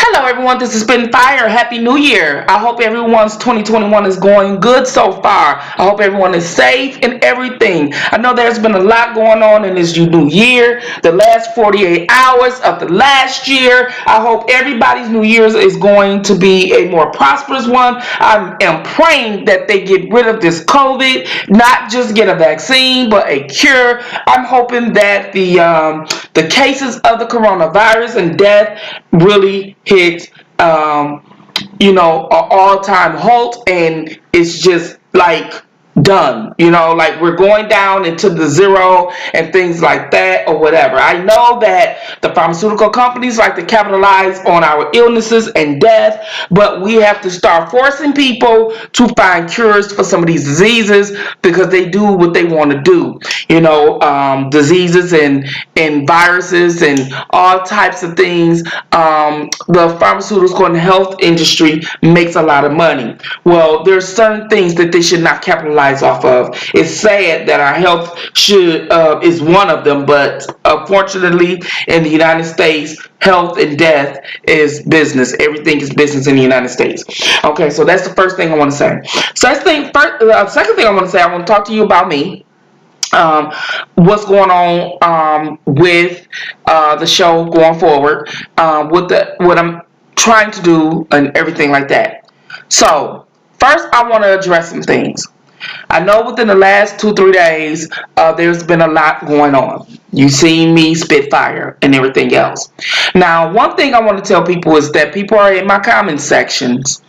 Hello everyone, this is SPITTINFIRE. Happy New Year. I hope everyone's 2021 is going good so far. I hope everyone is safe and everything. I know there's been a lot going on in this new year, the last 48 hours of the last year. I hope everybody's New Year's is going to be a more prosperous one. I am praying that they get rid of this COVID, not just get a vaccine, but a cure. I'm hoping that the cases of the coronavirus and death really hit an all-time halt, and it's just like done, like we're going down into the zero and things like that or whatever. I know that the pharmaceutical companies like to capitalize on our illnesses and death, but we have to start forcing people to find cures for some of these diseases because they do what they want to do. Diseases and viruses and all types of things. The pharmaceutical and health industry makes a lot of money. Well, there's certain things that they should not capitalize off of. It's sad that our health should is one of them, but unfortunately, in the United States, health and death is business. Everything is business in the United States. Okay, so that's the first thing I want to say. Second thing I want to say, I want to talk to you about me. What's going on with the show going forward, what I'm trying to do and everything like that. So first I want to address some things. I know within the last 2-3 days there's been a lot going on. You seen me spit fire and everything else. Now, one thing I want to tell people is that people are in my comment sections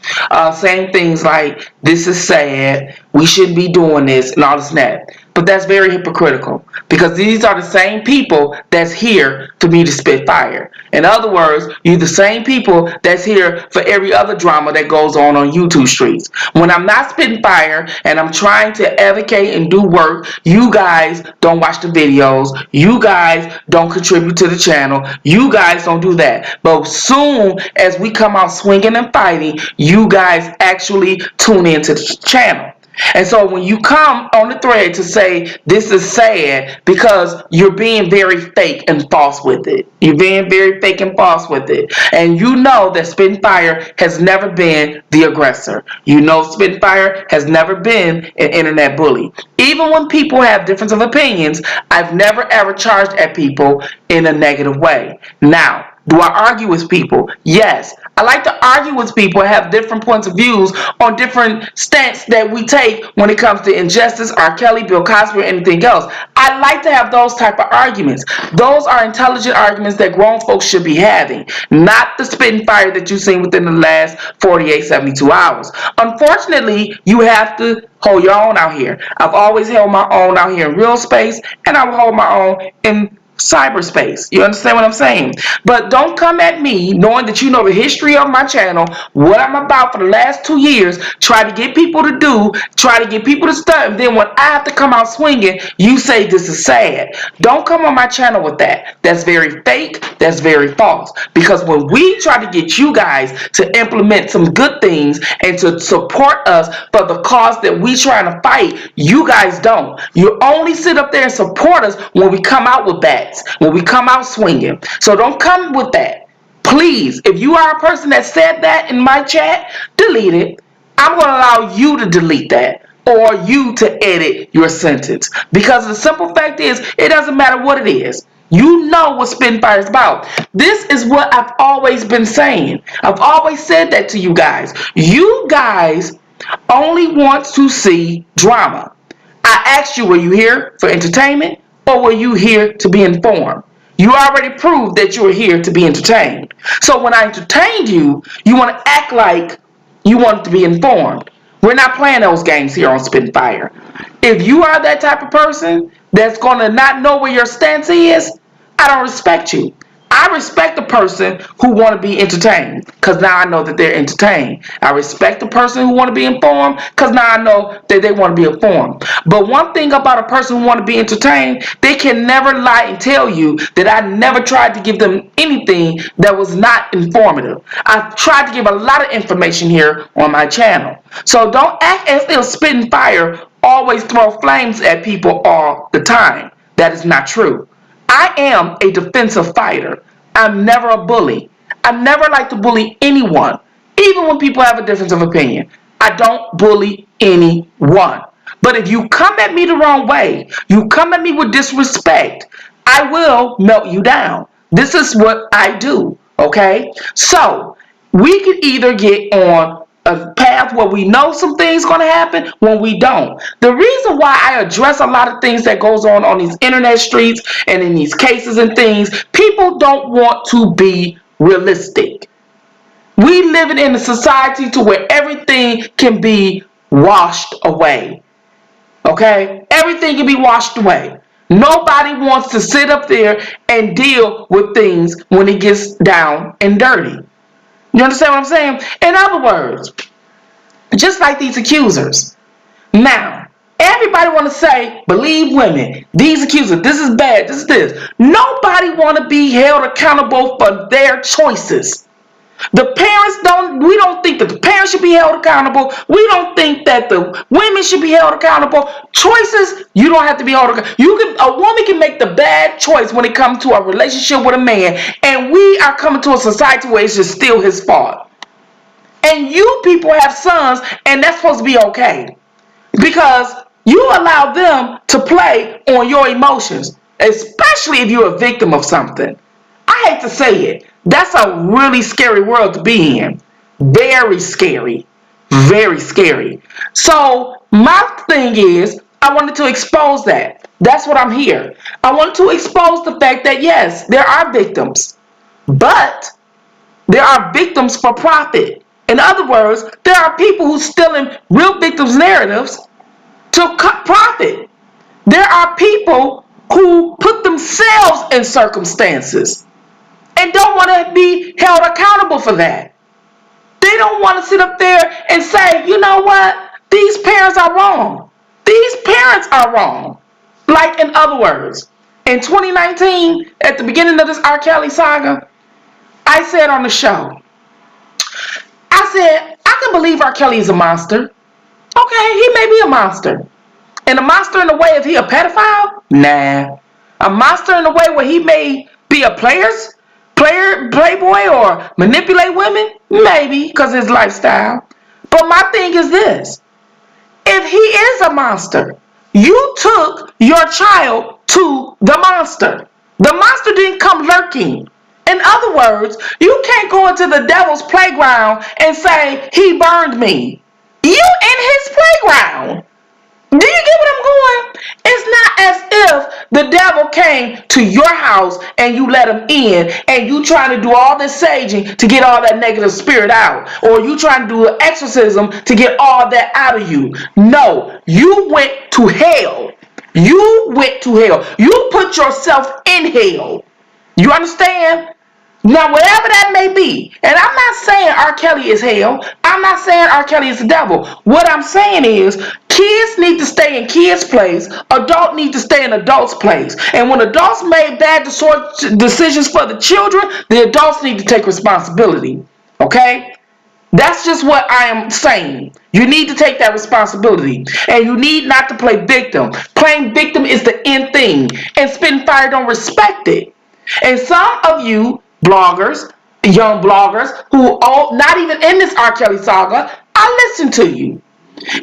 saying things like, this is sad, we shouldn't be doing this, and all this and that. But that's very hypocritical, because these are the same people that's here for me to spit fire. In other words, you're the same people that's here for every other drama that goes on YouTube streets. When I'm not spitting fire and I'm trying to advocate and do work, you guys don't watch the videos. You guys don't contribute to the channel. You guys don't do that. But soon as we come out swinging and fighting, you guys actually tune into the channel. And so when you come on the thread to say this is sad, because you're being very fake and false with it. You're being very fake and false with it. And you know that SPITTINFIRE has never been the aggressor. You know SPITTINFIRE has never been an internet bully. Even when people have difference of opinions, I've never ever charged at people in a negative way. Now, do I argue with people? Yes. I like to argue with people and have different points of views on different stance that we take when it comes to injustice, R. Kelly, Bill Cosby, or anything else. I like to have those type of arguments. Those are intelligent arguments that grown folks should be having, not the spitting fire that you've seen within the last 48, 72 hours. Unfortunately, you have to hold your own out here. I've always held my own out here in real space, and I will hold my own in cyberspace. You understand what I'm saying? But don't come at me knowing that you know the history of my channel, what I'm about for the last 2 years, try to get people to study, and then when I have to come out swinging, you say this is sad. Don't come on my channel with that. That's very fake. That's very false. Because when we try to get you guys to implement some good things and to support us for the cause that we trying to fight, you guys don't. You only sit up there and support us when we come out with that. When we come out swinging. So don't come with that. Please, if you are a person that said that in my chat, delete it. I'm going to allow you to delete that, or you to edit your sentence. Because the simple fact is, it doesn't matter what it is. You know what SPITTINFIRE is about. This is what I've always been saying. I've always said that to you guys. You guys only want to see drama. I asked you, were you here for entertainment? Or were you here to be informed? You already proved that you were here to be entertained. So when I entertained you, you want to act like you want to be informed. We're not playing those games here on SPITTINFIRE. If you are that type of person that's going to not know where your stance is, I don't respect you. I respect the person who want to be entertained, because now I know that they're entertained. I respect the person who want to be informed, because now I know that they want to be informed. But one thing about a person who want to be entertained, they can never lie and tell you that I never tried to give them anything that was not informative. I've tried to give a lot of information here on my channel. So don't act as if SPITTINFIRE always throw flames at people all the time. That is not true. I am a defensive fighter. I'm never a bully. I never like to bully anyone, even when people have a difference of opinion. I don't bully anyone. But if you come at me the wrong way, you come at me with disrespect, I will melt you down. This is what I do, okay? So, we could either get on a path where we know some things going to happen when we don't. The reason why I address a lot of things that goes on these internet streets and in these cases and things, people don't want to be realistic. We living in a society to where everything can be washed away. Okay? Everything can be washed away. Nobody wants to sit up there and deal with things when it gets down and dirty. You understand what I'm saying? In other words, just like these accusers. Now, everybody want to say, believe women. These accusers, this is bad, this is this. Nobody want to be held accountable for their choices. The parents we don't think that the parents should be held accountable. We don't think that the women should be held accountable. Choices, you don't have to be held accountable. A woman can make the bad choice when it comes to a relationship with a man, and we are coming to a society where it's just still his fault. And you people have sons, and that's supposed to be okay. Because you allow them to play on your emotions, especially if you're a victim of something. I hate to say it. That's a really scary world to be in. Very scary. Very scary. So my thing is, I wanted to expose that. That's what I'm here. I wanted to expose the fact that yes, there are victims. But there are victims for profit. In other words, there are people who stealing real victims' narratives to cut profit. There are people who put themselves in circumstances and don't want to be held accountable for that. They don't want to sit up there and say, you know what? These parents are wrong. These parents are wrong. Like, in other words, in 2019, at the beginning of this R. Kelly saga, I said on the show, I said, I can believe R. Kelly is a monster. Okay, he may be a monster. And a monster in the way of he a pedophile? Nah. A monster in the way where he may be a playboy or manipulate women? Maybe, because his lifestyle. But my thing is this. If he is a monster, you took your child to the monster. The monster didn't come lurking. In other words, you can't go into the devil's playground and say, he burned me. You in his playground. Do you get what I'm going? It's not as if the devil came to your house and you let him in and you trying to do all this saging to get all that negative spirit out. Or you trying to do an exorcism to get all that out of you. No, you went to hell. You went to hell. You put yourself in hell. You understand? Now, whatever that may be, and I'm not saying R. Kelly is hell. I'm not saying R. Kelly is the devil. What I'm saying is, kids need to stay in kids' place. Adults need to stay in adults' place. And when adults make bad decisions for the children, the adults need to take responsibility. Okay? That's just what I am saying. You need to take that responsibility. And you need not to play victim. Playing victim is the end thing. And Spittinfire don't respect it. And some of you bloggers, young bloggers, who are not even in this R. Kelly saga, I listen to you.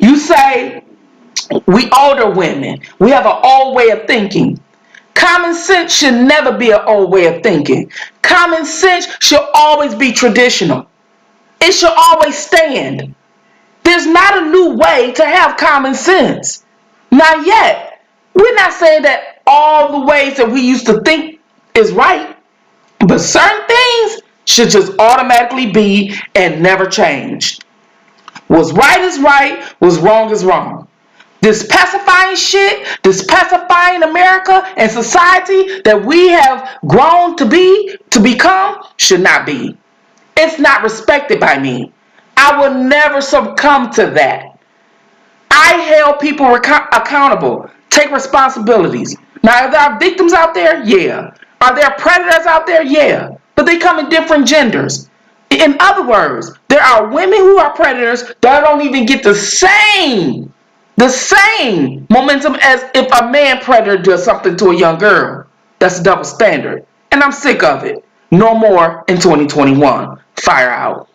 You say, we older women, we have an old way of thinking. Common sense should never be an old way of thinking. Common sense should always be traditional. It should always stand. There's not a new way to have common sense. Not yet. We're not saying that all the ways that we used to think is right. But certain things should just automatically be and never change. What's right is right, what's wrong is wrong. This pacifying shit, this pacifying America and society that we have grown to become, should not be. It's not respected by me. I will never succumb to that. I held people accountable. Take responsibilities. Now, if there are victims out there, yeah. Are there predators out there? Yeah. But they come in different genders. In other words, there are women who are predators that don't even get the same momentum as if a man predator does something to a young girl. That's a double standard. And I'm sick of it. No more in 2021. Fire out.